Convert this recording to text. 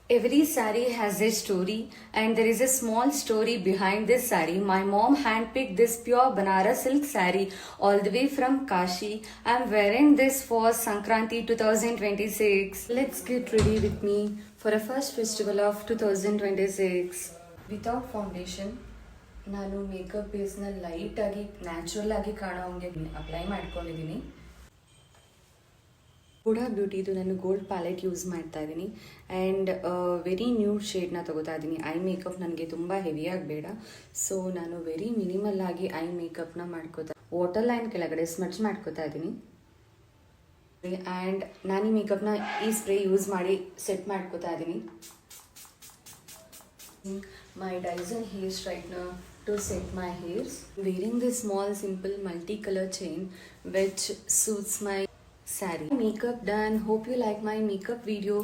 Every saree has a story, and there is a small story behind this saree. My mom handpicked this pure Banaras silk saree all the way from Kashi. I'm wearing this for Sankranti 2026. Let's get ready with me for a first festival of 2026. Without foundation, ನಾನು makeup ಬೇಸ್ನ ಲೈಟಾಗಿ natural ಆಗಿ ಕಾಣೋ ಹಂಗೆ apply ಮಾಡ್ಕೊಂಡಿದ್ದೀನಿ. HUDA ಬ್ಯೂಟಿದು ನಾನು gold palette use ಮಾಡ್ತಾ ಇದ್ದೀನಿ and very nude ಶೇಡ್ನ ತೊಗೋತಾ ಇದ್ದೀನಿ. ಐ ಮೇಕಪ್ ನನಗೆ ತುಂಬ ಹೆವಿಯಾಗಿ ಬೇಡ, ಸೊ ನಾನು ವೆರಿ ಮಿನಿಮಲ್ ಆಗಿ ಐ ಮೇಕಪ್ನ ಮಾಡ್ಕೋತಾ ವಾಟರ್ ಲೈನ್ ಕೆಳಗಡೆ ಸ್ಮಡ್ಜ್ ಮಾಡ್ಕೋತಾ ಇದ್ದೀನಿ. ಆ್ಯಂಡ್ ನಾನು ಈ ಮೇಕಪ್ನ ಈ ಸ್ಪ್ರೇ ಯೂಸ್ ಮಾಡಿ ಸೆಟ್ ಮಾಡ್ಕೋತಾ ಇದ್ದೀನಿ. My Dyson hair straightener to set my hairs. Wearing this small simple multicolor chain which suits my saree. Makeup done. Hope you like my makeup video.